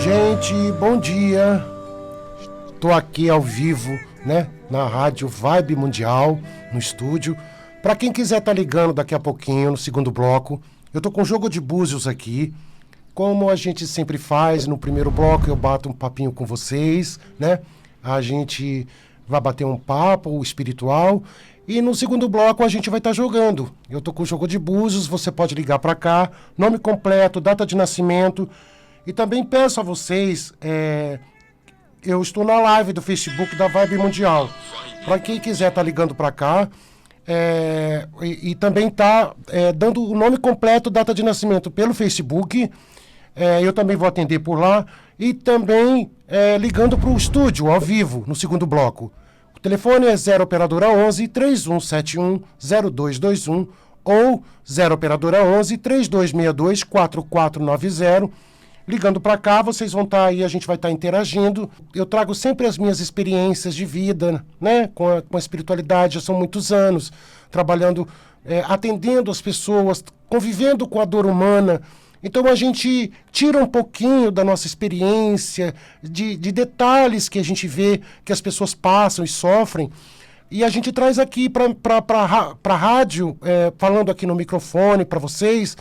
Gente, bom dia. Tô aqui ao vivo, né, na Rádio Vibe Mundial, no estúdio. Para quem quiser tá ligando daqui a pouquinho, no segundo bloco, eu tô com jogo de búzios aqui. Como a gente sempre faz, no primeiro bloco eu bato um papinho com vocês, né? A gente vai bater um papo espiritual. E no segundo bloco a gente vai estar jogando. Eu tô com jogo de búzios, você pode ligar para cá, nome completo, data de nascimento. E também peço a vocês, eu estou na live do Facebook da Vibe Mundial. Para quem quiser estar ligando para cá, e também tá dando o nome completo, data de nascimento pelo Facebook. Eu também vou atender por lá. E também ligando para o estúdio, ao vivo, no segundo bloco. O telefone é 0 operadora 11 3171 0221 ou 0 operadora 11 3262 4490. Ligando para cá, vocês vão estar aí, a gente vai estar interagindo. Eu trago sempre as minhas experiências de vida, né, com a espiritualidade. Já são muitos anos trabalhando, atendendo as pessoas, convivendo com a dor humana. Então a gente tira um pouquinho da nossa experiência, de detalhes que a gente vê, que as pessoas passam e sofrem. E a gente traz aqui para a rádio, falando aqui no microfone para vocês,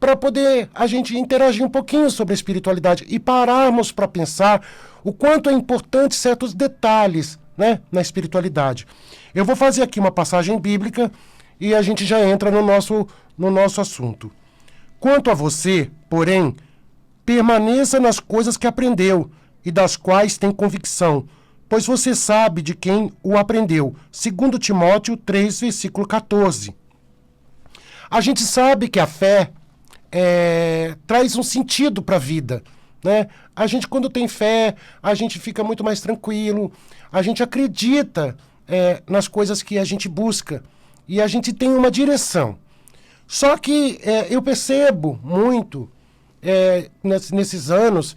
para poder a gente interagir um pouquinho sobre a espiritualidade e pararmos para pensar o quanto é importante certos detalhes, né, na espiritualidade. Eu vou fazer aqui uma passagem bíblica e a gente já entra no nosso assunto. Quanto a você, porém, permaneça nas coisas que aprendeu e das quais tem convicção, pois você sabe de quem o aprendeu. 2 Timóteo 3, versículo 14. A gente sabe que a fé traz um sentido para a vida, né? A gente, quando tem fé, a gente fica muito mais tranquilo, a gente acredita nas coisas que a gente busca e a gente tem uma direção. Só que eu percebo muito nesses anos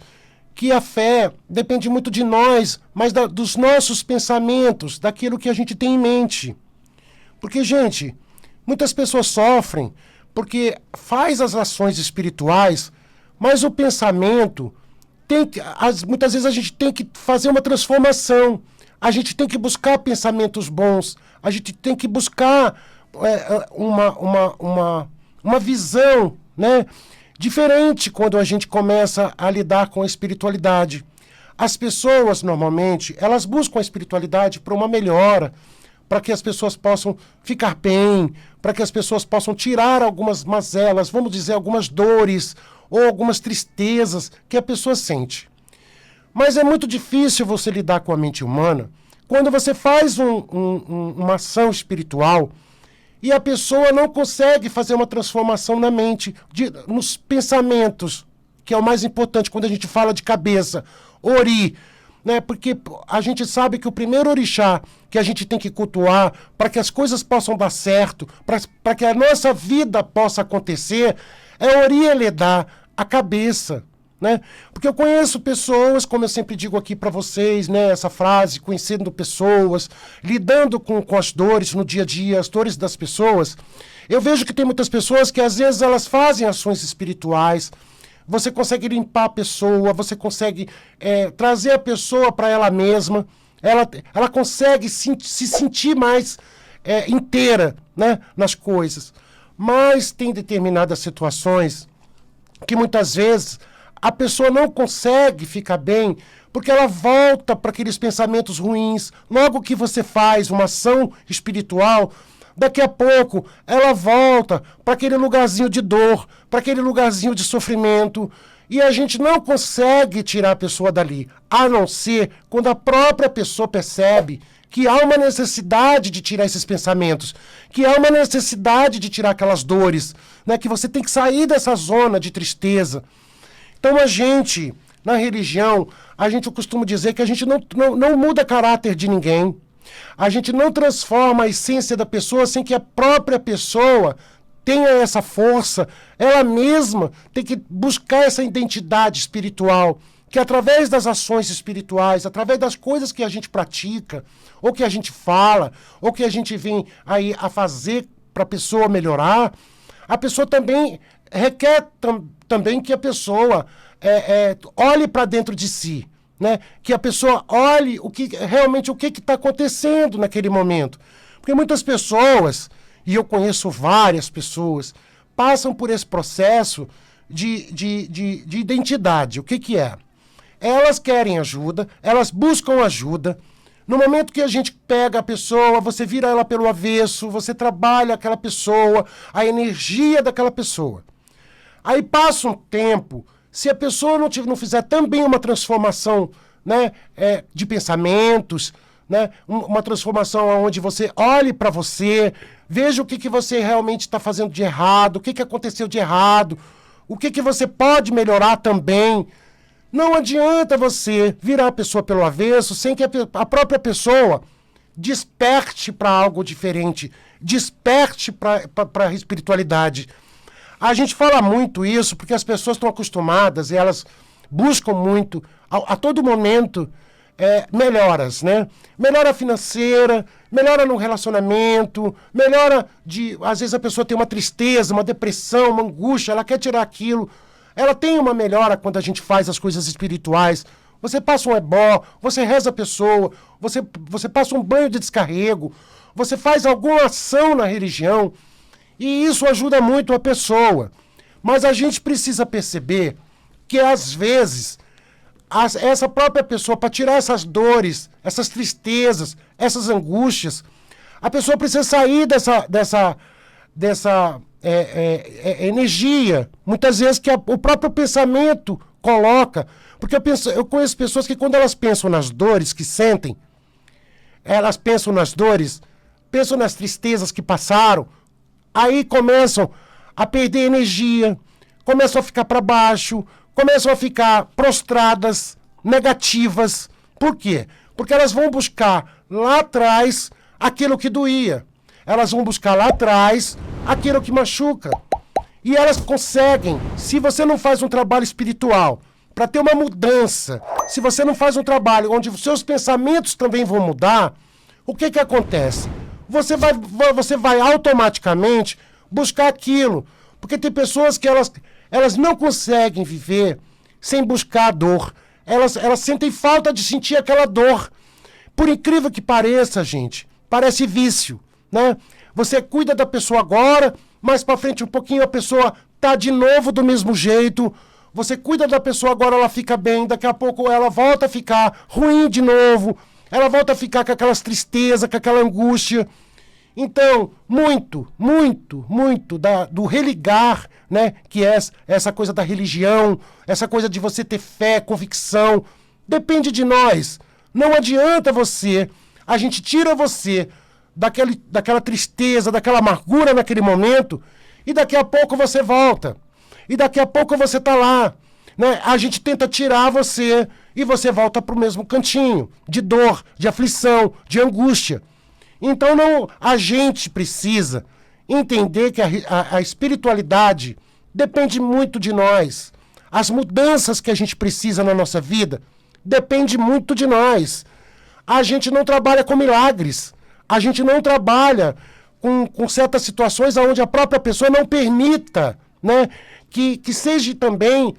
que a fé depende muito de nós, mas dos nossos pensamentos, daquilo que a gente tem em mente. Porque, gente, muitas pessoas sofrem porque faz as ações espirituais, mas o pensamento, muitas vezes a gente tem que fazer uma transformação, a gente tem que buscar pensamentos bons, a gente tem que buscar uma visão, né, diferente quando a gente começa a lidar com a espiritualidade. As pessoas, normalmente, elas buscam a espiritualidade para uma melhora, para que as pessoas possam ficar bem, para que as pessoas possam tirar algumas mazelas, vamos dizer, algumas dores ou algumas tristezas que a pessoa sente. Mas é muito difícil você lidar com a mente humana quando você faz uma ação espiritual e a pessoa não consegue fazer uma transformação na mente, nos pensamentos, que é o mais importante quando a gente fala de cabeça, ori, né? Porque a gente sabe que o primeiro orixá que a gente tem que cultuar para que as coisas possam dar certo, para que a nossa vida possa acontecer, é Ori Eledá, a cabeça, né? Porque eu conheço pessoas, como eu sempre digo aqui para vocês, né, essa frase, conhecendo pessoas, lidando com as dores no dia a dia, as dores das pessoas. Eu vejo que tem muitas pessoas que às vezes elas fazem ações espirituais. Você consegue limpar a pessoa, você consegue trazer a pessoa para ela mesma, ela consegue se sentir mais inteira, né, nas coisas. Mas tem determinadas situações que muitas vezes a pessoa não consegue ficar bem porque ela volta para aqueles pensamentos ruins. Logo que você faz uma ação espiritual, daqui a pouco ela volta para aquele lugarzinho de dor, para aquele lugarzinho de sofrimento. E a gente não consegue tirar a pessoa dali, a não ser quando a própria pessoa percebe que há uma necessidade de tirar esses pensamentos, que há uma necessidade de tirar aquelas dores, né? Que você tem que sair dessa zona de tristeza. Então a gente, na religião, eu costumo dizer que a gente não muda caráter de ninguém. A gente não transforma a essência da pessoa sem que a própria pessoa tenha essa força, ela mesma tem que buscar essa identidade espiritual, que através das ações espirituais, através das coisas que a gente pratica, ou que a gente fala, ou que a gente vem aí a fazer para a pessoa melhorar, a pessoa também requer também que a pessoa olhe para dentro de si, né? Que a pessoa olhe realmente o que está acontecendo naquele momento. Porque muitas pessoas, e eu conheço várias pessoas, passam por esse processo de identidade. O que é? Elas querem ajuda, elas buscam ajuda. No momento que a gente pega a pessoa, você vira ela pelo avesso, você trabalha aquela pessoa, a energia daquela pessoa. Aí passa um tempo, se a pessoa não fizer também uma transformação, né, de pensamentos, né, uma transformação onde você olhe para você, veja o que você realmente está fazendo de errado, o que aconteceu de errado, o que você pode melhorar também. Não adianta você virar a pessoa pelo avesso sem que a própria pessoa desperte para algo diferente, desperte para a espiritualidade. A gente fala muito isso porque as pessoas estão acostumadas e elas buscam muito, a todo momento, melhoras, né? Melhora financeira, melhora no relacionamento, melhora às vezes a pessoa tem uma tristeza, uma depressão, uma angústia, ela quer tirar aquilo. Ela tem uma melhora quando a gente faz as coisas espirituais. Você passa um ebó, você reza a pessoa, você passa um banho de descarrego, você faz alguma ação na religião, e isso ajuda muito a pessoa. Mas a gente precisa perceber que, às vezes, essa própria pessoa, para tirar essas dores, essas tristezas, essas angústias, a pessoa precisa sair dessa energia, muitas vezes que o próprio pensamento coloca. Porque eu conheço pessoas que quando elas pensam nas dores que sentem, elas pensam nas dores, pensam nas tristezas que passaram, aí começam a perder energia, começam a ficar para baixo, começam a ficar prostradas, negativas. Por quê? Porque elas vão buscar lá atrás aquilo que doía. Elas vão buscar lá atrás aquilo que machuca. E elas conseguem, se você não faz um trabalho espiritual para ter uma mudança, se você não faz um trabalho onde os seus pensamentos também vão mudar, o que acontece? Você vai automaticamente buscar aquilo. Porque tem pessoas que elas não conseguem viver sem buscar a dor. Elas sentem falta de sentir aquela dor. Por incrível que pareça, gente, parece vício, né? Você cuida da pessoa agora, mais pra frente um pouquinho a pessoa tá de novo do mesmo jeito. Você cuida da pessoa agora, ela fica bem, daqui a pouco ela volta a ficar ruim de novo. Ela volta a ficar com aquelas tristezas, com aquela angústia. Então, muito do religar, né, que é essa coisa da religião, essa coisa de você ter fé, convicção, depende de nós. Não adianta a gente tira você daquela tristeza, daquela amargura naquele momento, e daqui a pouco você volta. E daqui a pouco você tá lá, né? A gente tenta tirar você e você volta pro mesmo cantinho, de dor, de aflição, de angústia. Então a gente precisa entender que a espiritualidade depende muito de nós. As mudanças que a gente precisa na nossa vida depende muito de nós. A gente não trabalha com milagres. A gente não trabalha com certas situações onde a própria pessoa não permita, né, que seja também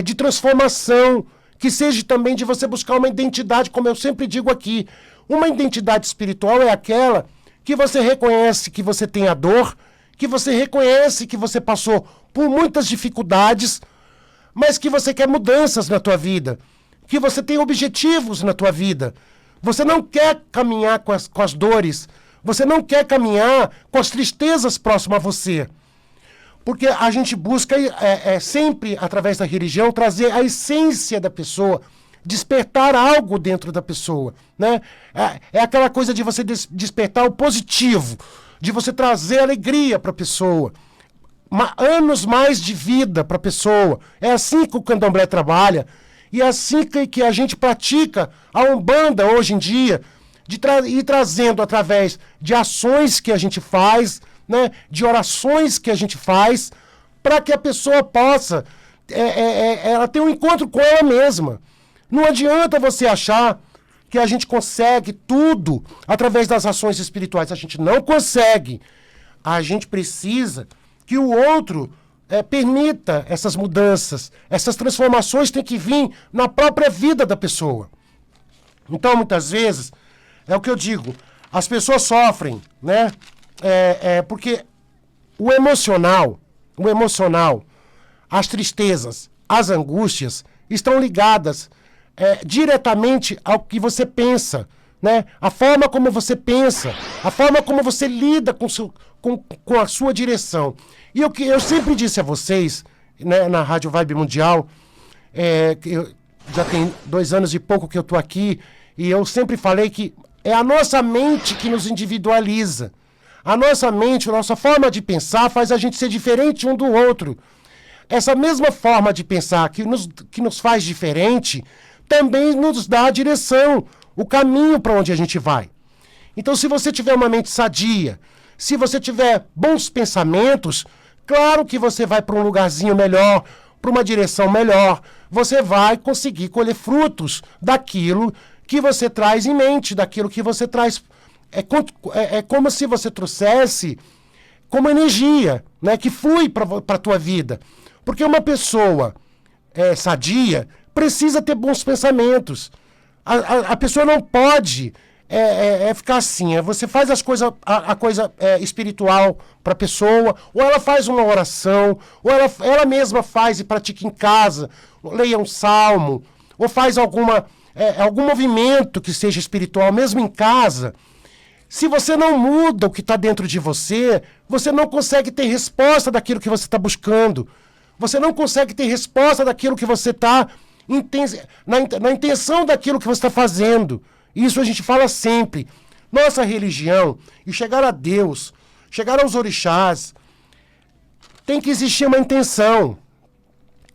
de transformação, que seja também de você buscar uma identidade, como eu sempre digo aqui. Uma identidade espiritual é aquela que você reconhece que você tem a dor, que você reconhece que você passou por muitas dificuldades, mas que você quer mudanças na tua vida, que você tem objetivos na tua vida. Você não quer caminhar com as dores, você não quer caminhar com as tristezas próximas a você. Porque a gente busca sempre, através da religião, trazer a essência da pessoa, despertar algo dentro da pessoa, né? É aquela coisa de você despertar o positivo, de você trazer alegria para a pessoa, anos mais de vida para a pessoa. É assim que o candomblé trabalha, e é assim que a gente pratica a Umbanda hoje em dia, de ir trazendo através de ações que a gente faz, né, de orações que a gente faz para que a pessoa possa ela ter um encontro com ela mesma. Não adianta você achar que a gente consegue tudo através das ações espirituais. A gente não consegue. A gente precisa que o outro permita essas mudanças. Essas transformações têm que vir na própria vida da pessoa. Então, muitas vezes, é o que eu digo, as pessoas sofrem, né? Porque o emocional, as tristezas, as angústias, estão ligadas diretamente ao que você pensa, né? A forma como você pensa, a forma como você lida com a sua direção. E o que eu sempre disse a vocês, né, na Rádio Vibe Mundial, já tem 2 anos e pouco que eu estou aqui, e eu sempre falei que é a nossa mente que nos individualiza. A nossa mente, a nossa forma de pensar faz a gente ser diferente um do outro. Essa mesma forma de pensar que nos faz diferente também nos dá a direção, o caminho para onde a gente vai. Então, se você tiver uma mente sadia, se você tiver bons pensamentos, claro que você vai para um lugarzinho melhor, para uma direção melhor. Você vai conseguir colher frutos daquilo que você traz em mente, daquilo que você traz. É como se você trouxesse como energia, né, que flui para a tua vida. Porque uma pessoa sadia precisa ter bons pensamentos. A pessoa não pode ficar assim. Você faz a coisa espiritual para a pessoa, ou ela faz uma oração, ou ela mesma faz e pratica em casa, leia um salmo, ou faz algum movimento que seja espiritual, mesmo em casa. Se você não muda o que está dentro de você, você não consegue ter resposta daquilo que você está buscando. Você não consegue ter resposta daquilo que você está na intenção daquilo que você está fazendo. Isso a gente fala sempre. Nossa religião, e chegar a Deus, chegar aos orixás, tem que existir uma intenção.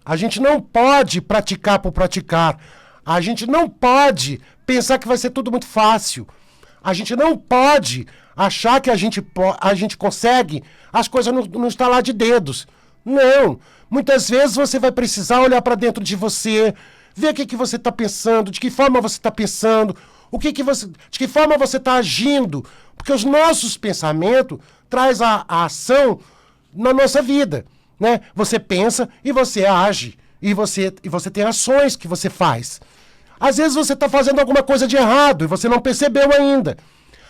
A gente não pode praticar por praticar. A gente não pode pensar que vai ser tudo muito fácil. A gente não pode achar que a gente consegue as coisas no estalar de dedos. Não. Muitas vezes você vai precisar olhar para dentro de você, ver o que você está pensando, de que forma você está pensando, de que forma você está agindo. Porque os nossos pensamentos trazem a ação na nossa vida, né? Você pensa e você age. E você tem ações que você faz. Às vezes você está fazendo alguma coisa de errado e você não percebeu ainda.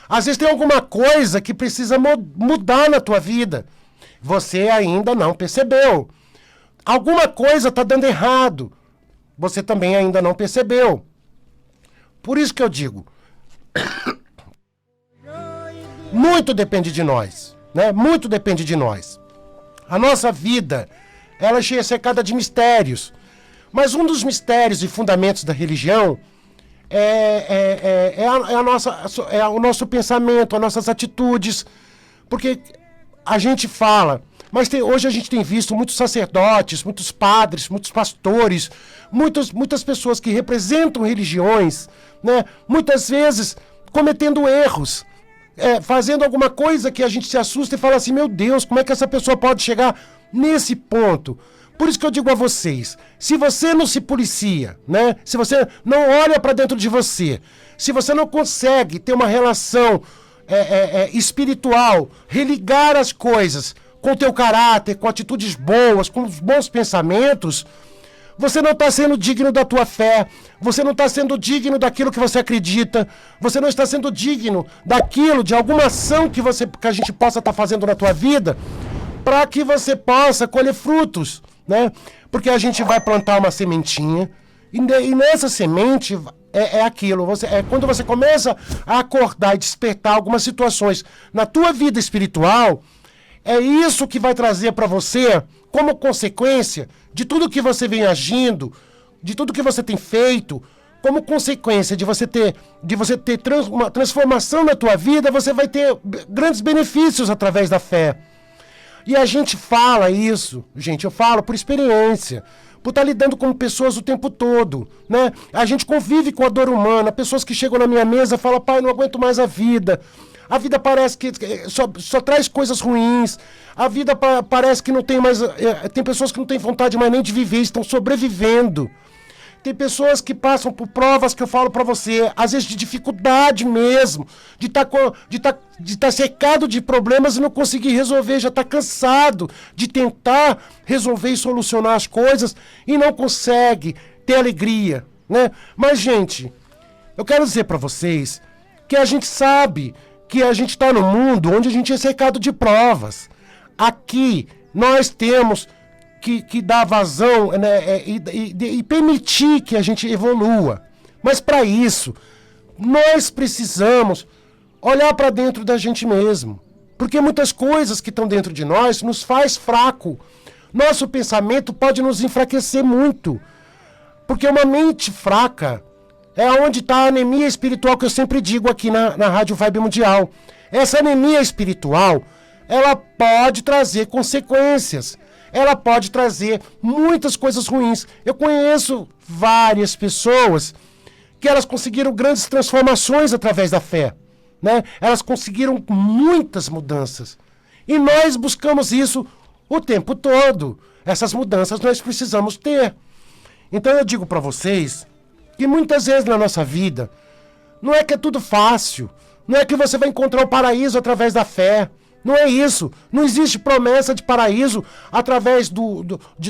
Às vezes tem alguma coisa que precisa mudar na tua vida. Você ainda não percebeu. Alguma coisa está dando errado. Você também ainda não percebeu. Por isso que eu digo, muito depende de nós, né? Muito depende de nós. A nossa vida, ela é cheia cercada de mistérios. Mas um dos mistérios e fundamentos da religião é o nosso pensamento, as nossas atitudes. Porque a gente fala, mas hoje a gente tem visto muitos sacerdotes, muitos padres, muitos pastores, muitas pessoas que representam religiões, né? Muitas vezes cometendo erros, fazendo alguma coisa que a gente se assusta e fala assim, meu Deus, como é que essa pessoa pode chegar nesse ponto? Por isso que eu digo a vocês, se você não se policia, né? Se você não olha para dentro de você, se você não consegue ter uma relação espiritual, religar as coisas com o teu caráter, com atitudes boas, com os bons pensamentos, você não está sendo digno da tua fé, você não está sendo digno daquilo que você acredita, você não está sendo digno daquilo, de alguma ação que a gente possa estar fazendo na tua vida, para que você possa colher frutos, né? Porque a gente vai plantar uma sementinha, e nessa semente aquilo, quando você começa a acordar e despertar algumas situações na tua vida espiritual, é isso que vai trazer para você, como consequência de tudo que você vem agindo, de tudo que você tem feito, como consequência de você ter uma transformação na tua vida, você vai ter grandes benefícios através da fé. E a gente fala isso, gente, eu falo por experiência, por estar lidando com pessoas o tempo todo, né? A gente convive com a dor humana, pessoas que chegam na minha mesa e falam, pai, não aguento mais a vida. A vida parece que só traz coisas ruins. A vida parece que não tem mais... Tem pessoas que não têm vontade mais nem de viver, estão sobrevivendo. Tem pessoas que passam por provas que eu falo pra você, às vezes de dificuldade mesmo, de tá cercado de problemas e não conseguir resolver, já tá cansado de tentar resolver e solucionar as coisas e não consegue ter alegria, né? Mas, gente, eu quero dizer pra vocês que a gente sabe que a gente tá num mundo onde a gente é cercado de provas. Aqui nós temos que dar vazão, né, e permitir que a gente evolua. Mas para isso, nós precisamos olhar para dentro da gente mesmo. Porque muitas coisas que estão dentro de nós nos faz fraco. Nosso pensamento pode nos enfraquecer muito. Porque uma mente fraca é onde está a anemia espiritual que eu sempre digo aqui na Rádio Vibe Mundial. Essa anemia espiritual, ela pode trazer consequências. Ela pode trazer muitas coisas ruins. Eu conheço várias pessoas que elas conseguiram grandes transformações através da fé, né? Elas conseguiram muitas mudanças. E nós buscamos isso o tempo todo. Essas mudanças nós precisamos ter. Então eu digo para vocês que muitas vezes na nossa vida, não é que é tudo fácil, não é que você vai encontrar o paraíso através da fé. Não é isso. Não existe promessa de paraíso através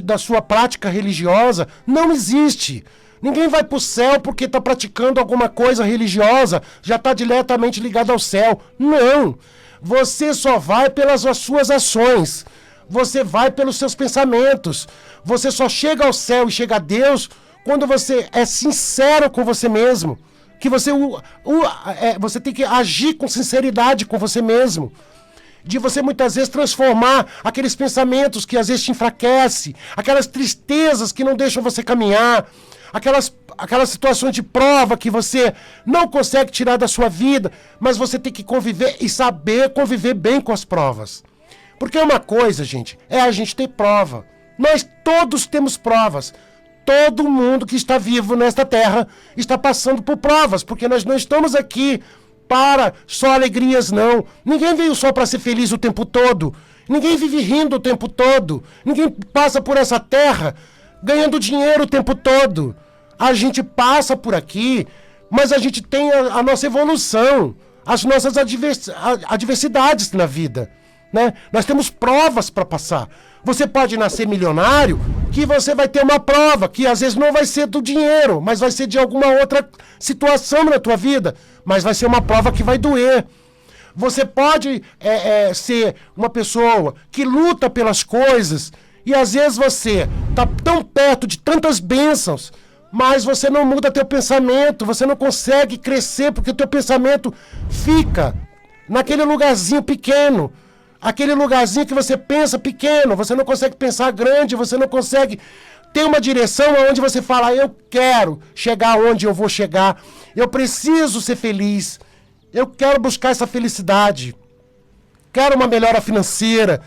da sua prática religiosa. Não existe. Ninguém vai para o céu porque está praticando alguma coisa religiosa, já está diretamente ligado ao céu. Não. Você só vai pelas suas ações. Você vai pelos seus pensamentos. Você só chega ao céu e chega a Deus quando você é sincero com você mesmo. Que você tem que agir com sinceridade com você mesmo. De você muitas vezes transformar aqueles pensamentos que às vezes te enfraquecem, aquelas tristezas que não deixam você caminhar, aquelas situações de prova que você não consegue tirar da sua vida, mas você tem que conviver e saber conviver bem com as provas. Porque uma coisa, gente, é a gente ter prova. Nós todos temos provas. Todo mundo que está vivo nesta terra está passando por provas, porque nós não estamos aqui para só alegrias, não. Ninguém veio só para ser feliz o tempo todo. Ninguém vive rindo o tempo todo. Ninguém passa por essa terra ganhando dinheiro o tempo todo. A gente passa por aqui, mas a gente tem a nossa evolução, as nossas adversidades na vida, né? Nós temos provas para passar. Você pode nascer milionário, que você vai ter uma prova, que às vezes não vai ser do dinheiro, mas vai ser de alguma outra situação na tua vida, mas vai ser uma prova que vai doer. Você pode ser uma pessoa que luta pelas coisas, e às vezes você está tão perto de tantas bênçãos, mas você não muda teu pensamento, você não consegue crescer, porque o teu pensamento fica naquele lugarzinho pequeno. Aquele lugarzinho que você pensa pequeno, você não consegue pensar grande, você não consegue ter uma direção onde você fala, eu quero chegar onde eu vou chegar, eu preciso ser feliz, eu quero buscar essa felicidade, quero uma melhora financeira,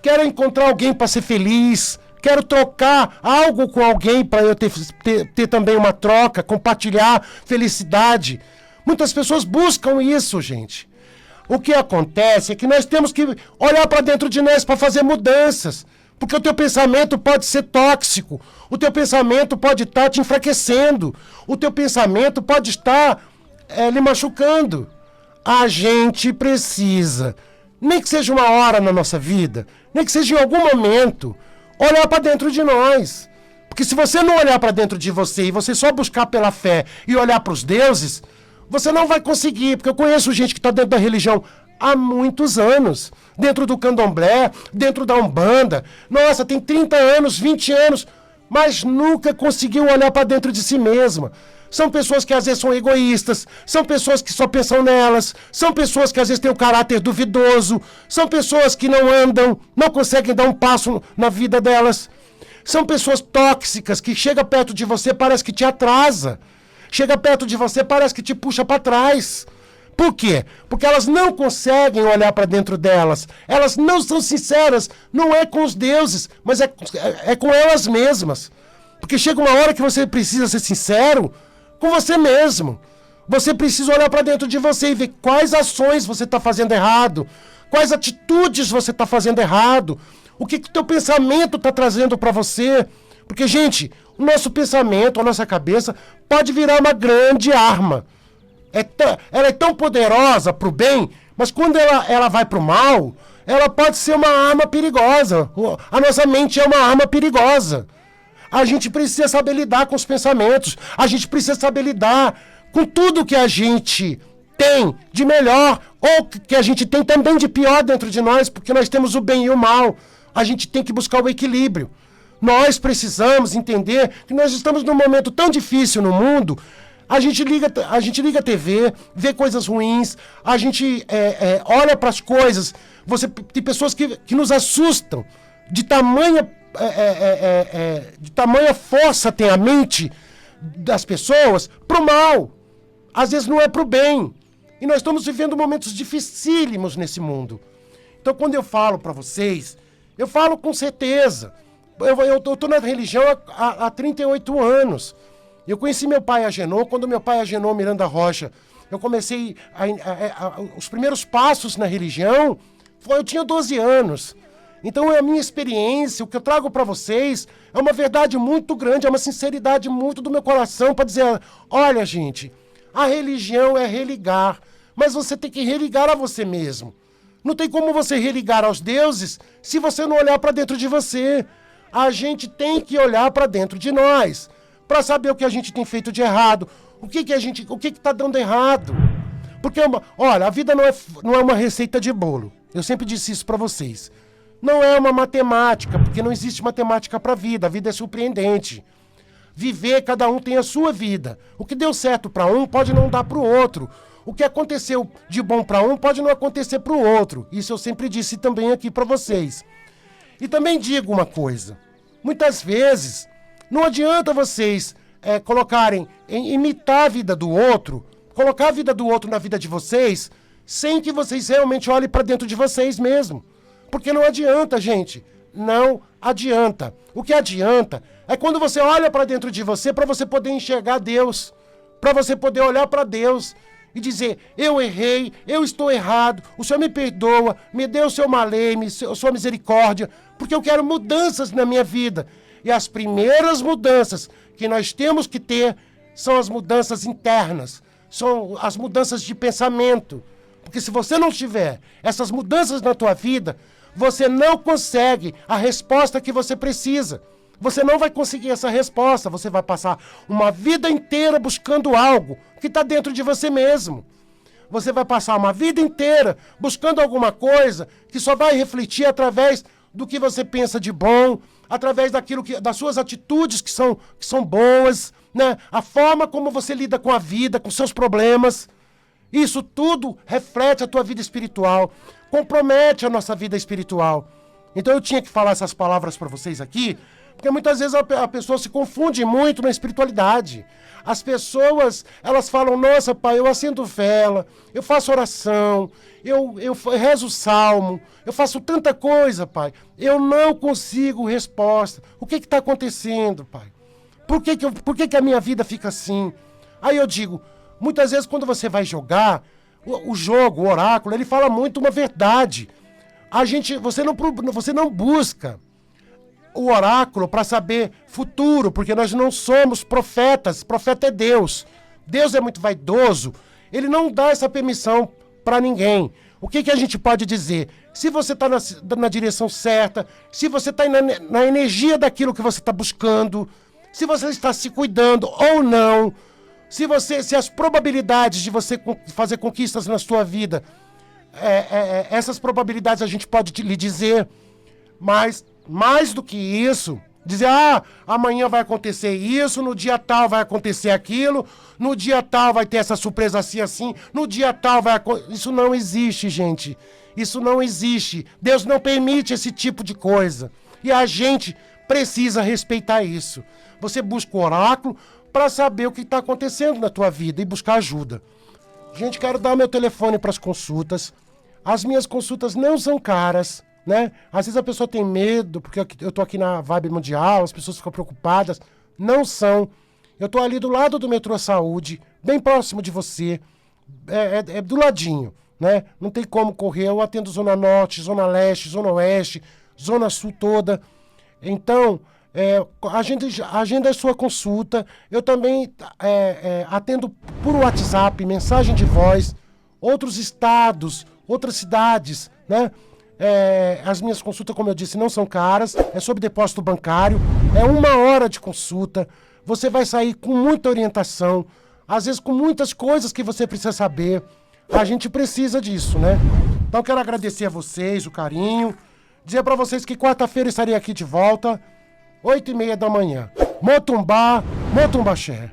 quero encontrar alguém para ser feliz, quero trocar algo com alguém para eu ter também uma troca, compartilhar felicidade. Muitas pessoas buscam isso, gente. O que acontece é que nós temos que olhar para dentro de nós para fazer mudanças. Porque o teu pensamento pode ser tóxico. O teu pensamento pode estar te enfraquecendo. O teu pensamento pode estar lhe machucando. A gente precisa, nem que seja uma hora na nossa vida, nem que seja em algum momento, olhar para dentro de nós. Porque se você não olhar para dentro de você e você só buscar pela fé e olhar para os deuses, você não vai conseguir, porque eu conheço gente que está dentro da religião há muitos anos. Dentro do candomblé, dentro da umbanda. Nossa, tem 30 anos, 20 anos, mas nunca conseguiu olhar para dentro de si mesma. São pessoas que às vezes são egoístas, são pessoas que só pensam nelas, são pessoas que às vezes têm um caráter duvidoso, são pessoas que não andam, não conseguem dar um passo na vida delas. São pessoas tóxicas que chega perto de você, parece que te atrasa. Chega perto de você, parece que te puxa para trás. Por quê? Porque elas não conseguem olhar para dentro delas. Elas não são sinceras. Não é com os deuses, mas é com elas mesmas. Porque chega uma hora que você precisa ser sincero com você mesmo. Você precisa olhar para dentro de você e ver quais ações você está fazendo errado, quais atitudes você está fazendo errado, o que o teu pensamento está trazendo para você. Porque, gente, o nosso pensamento, a nossa cabeça, pode virar uma grande arma. Ela é tão poderosa para o bem, mas quando ela vai para o mal, ela pode ser uma arma perigosa. A nossa mente é uma arma perigosa. A gente precisa saber lidar com os pensamentos. A gente precisa saber lidar com tudo que a gente tem de melhor ou que a gente tem também de pior dentro de nós, porque nós temos o bem e o mal. A gente tem que buscar o equilíbrio. Nós precisamos entender que nós estamos num momento tão difícil no mundo. A gente liga a TV, vê coisas ruins, a gente olha para as coisas. Tem pessoas que nos assustam de tamanha força tem a mente das pessoas pro mal. Às vezes não é pro bem. E nós estamos vivendo momentos dificílimos nesse mundo. Então, quando eu falo para vocês, eu falo com certeza. Eu tô na religião há 38 anos. Eu conheci meu pai Agenor, quando meu pai Agenor Miranda Rocha, eu comecei os primeiros passos na religião, eu tinha 12 anos. Então a minha experiência, o que eu trago para vocês, é uma verdade muito grande, é uma sinceridade muito do meu coração para dizer, olha gente, a religião é religar, mas você tem que religar a você mesmo. Não tem como você religar aos deuses se você não olhar para dentro de você. A gente tem que olhar para dentro de nós, para saber o que a gente tem feito de errado, o que está dando errado. Porque, olha, a vida não é uma receita de bolo. Eu sempre disse isso para vocês. Não é uma matemática, porque não existe matemática para a vida é surpreendente. Viver, cada um tem a sua vida. O que deu certo para um pode não dar para o outro. O que aconteceu de bom para um pode não acontecer para o outro. Isso eu sempre disse também aqui para vocês. E também digo uma coisa. Muitas vezes, não adianta vocês colocarem, imitar a vida do outro, colocar a vida do outro na vida de vocês, sem que vocês realmente olhem para dentro de vocês mesmo. Porque não adianta, gente. Não adianta. O que adianta é quando você olha para dentro de você para você poder enxergar Deus. Para você poder olhar para Deus e dizer, eu errei, eu estou errado, o Senhor me perdoa, me dê o seu maleme, sua misericórdia, porque eu quero mudanças na minha vida. E as primeiras mudanças que nós temos que ter são as mudanças internas, são as mudanças de pensamento. Porque se você não tiver essas mudanças na tua vida, você não consegue a resposta que você precisa. Você não vai conseguir essa resposta. Você vai passar uma vida inteira buscando algo que está dentro de você mesmo. Você vai passar uma vida inteira buscando alguma coisa que só vai refletir através do que você pensa de bom, através das suas atitudes que são boas, né? A forma como você lida com a vida, com seus problemas. Isso tudo reflete a tua vida espiritual, compromete a nossa vida espiritual. Então eu tinha que falar essas palavras para vocês aqui, porque muitas vezes a pessoa se confunde muito na espiritualidade. As pessoas, elas falam, nossa pai, eu acendo vela, eu faço oração, eu rezo o salmo, eu faço tanta coisa, pai. Eu não consigo resposta. O que está acontecendo, pai? Por que a minha vida fica assim? Aí eu digo, muitas vezes quando você vai jogar, o jogo, o oráculo, ele fala muito uma verdade. Você não busca o oráculo para saber futuro, porque nós não somos profetas. Profeta é Deus. Deus é muito vaidoso. Ele não dá essa permissão para ninguém. O que a gente pode dizer? Se você está na direção certa, se você está na energia daquilo que você está buscando, se você está se cuidando ou não, se as probabilidades de você fazer conquistas na sua vida, essas probabilidades a gente pode lhe dizer, mas mais do que isso, dizer, amanhã vai acontecer isso, no dia tal vai acontecer aquilo, no dia tal vai ter essa surpresa assim, no dia tal vai acontecer... Isso não existe, gente. Isso não existe. Deus não permite esse tipo de coisa. E a gente precisa respeitar isso. Você busca o oráculo para saber o que está acontecendo na tua vida e buscar ajuda. Gente, quero dar o meu telefone para as consultas. As minhas consultas não são caras, né? Às vezes a pessoa tem medo, porque eu tô aqui na Vibe Mundial, as pessoas ficam preocupadas. Não são. Eu tô ali do lado do Metrô Saúde, bem próximo de você, é do ladinho, né? Não tem como correr, eu atendo Zona Norte, Zona Leste, Zona Oeste, Zona Sul toda. Então, agenda a sua consulta. Eu também atendo por WhatsApp, mensagem de voz, outros estados, outras cidades, né? As minhas consultas, como eu disse, não são caras, é sob depósito bancário, é 1 hora de consulta, você vai sair com muita orientação, às vezes com muitas coisas que você precisa saber, a gente precisa disso, né? Então quero agradecer a vocês, o carinho, dizer pra vocês que quarta-feira estarei aqui de volta, 8h30 da manhã. Motumbá, Motumbaxé.